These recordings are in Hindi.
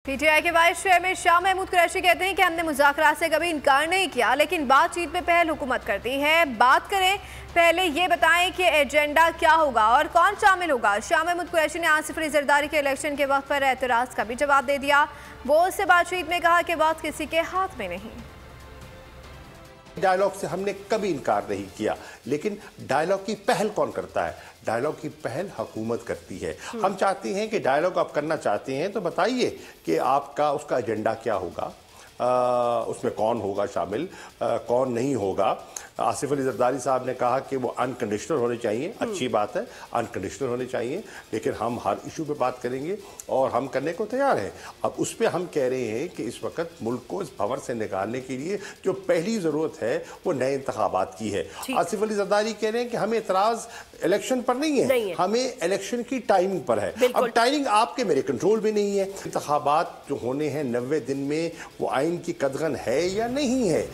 पीटीआई के वाइस चेयरमैन शाह महमूद कुरैशी कहते हैं कि हमने मुज़ाकरात से कभी इनकार नहीं किया, लेकिन बातचीत में पहल हुकूमत करती है। बात करें, पहले ये बताएं कि एजेंडा क्या होगा और कौन शामिल होगा। शाह महमूद कुरैशी ने आसिफ अली जरदारी के इलेक्शन के वक्त पर एतराज़ का भी जवाब दे दिया। वो उससे बातचीत में कहा कि वक्त किसी के हाथ में नहीं। डायलॉग से हमने कभी इनकार नहीं किया, लेकिन डायलॉग की पहल कौन करता है? डायलॉग की पहल हुकूमत करती है। हम चाहते हैं कि डायलॉग आप करना चाहते हैं तो बताइए कि आपका उसका एजेंडा क्या होगा, उसमें कौन होगा शामिल, कौन नहीं होगा। आसिफ अली जरदारी साहब ने कहा कि वो अनकंडीशनल होने चाहिए, अच्छी बात है, अनकंडीशनल होने चाहिए, लेकिन हम हर इशू पे बात करेंगे और हम करने को तैयार हैं। अब उस पर हम कह रहे हैं कि इस वक्त मुल्क को इस भंवर से निकालने के लिए जो पहली ज़रूरत है वो नए इंतखाबात की है। आसिफ अली जरदारी कह रहे हैं कि हमें एतराज़ इलेक्शन पर नहीं है, हमें इलेक्शन की टाइमिंग पर है। अब टाइमिंग आपके मेरे कंट्रोल में नहीं है। इंतखाबात जो होने हैं 90 दिन में, वो आइन की कदगन है या नहीं है।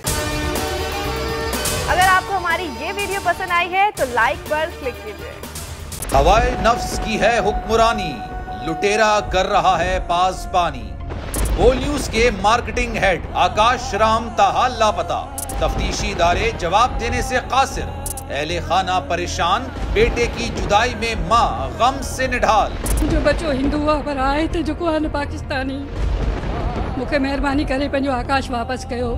अगर आपको हमारी ये वीडियो पसंद आई है तो लाइक पर क्लिक कीजिए। हवाए नफ्स की है हुक्मरानी, लुटेरा कर रहा है पासबानी। बोल न्यूज के मार्केटिंग हेड आकाश राम ताहा लापता, तफ्तीशी इदारे जवाब देने से कासिर। अहले खाना परेशान, बेटे की जुदाई में माँ गम से निढाल। जो बच्चो हिंदू हुआ पर आए थे जो को पाकिस्तानी, मुझे मेहरबानी करे पंजो आकाश वापस कयो।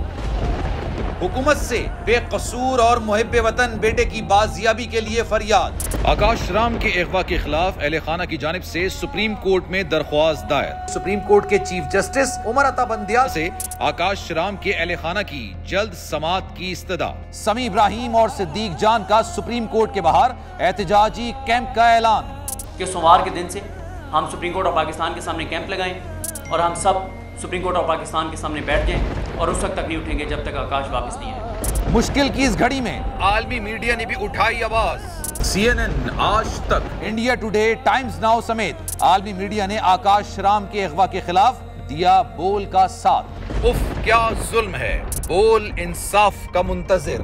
हुकूमत से बेकसूर और मुहिब्बे वतन बेटे की बाजियाबी के लिए फरियाद। आकाश राम के अगवा के खिलाफ अहले खाना की जानिब से सुप्रीम कोर्ट में दरख्वास्त दायर। सुप्रीम कोर्ट के चीफ जस्टिस उमर अता बंदियाल से आकाश राम के अहले खाना की जल्द समाअत की इस्तदा। समी इब्राहिम और सिद्दीक जान का सुप्रीम कोर्ट के बाहर एहतजाजी कैंप का ऐलान कि सोमवार के दिन से हम सुप्रीम कोर्ट ऑफ पाकिस्तान के सामने कैंप लगाएं और हम सब सुप्रीम कोर्ट ऑफ पाकिस्तान के सामने बैठ जाएं और उस वक्त तक नहीं उठेंगे जब तक आकाश वापस नहीं आए। मुश्किल की इस घड़ी में आलमी मीडिया ने भी उठाई आवाज। CNN, आज तक, इंडिया टुडे, टाइम्स नाउ समेत आलमी मीडिया ने आकाश राम के अगवा के खिलाफ दिया बोल का साथ। उफ क्या जुल्म है, बोल इंसाफ का मुंतजिर।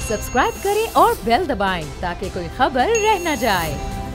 सब्सक्राइब करें और बेल दबाएं ताकि कोई खबर रह न जाए।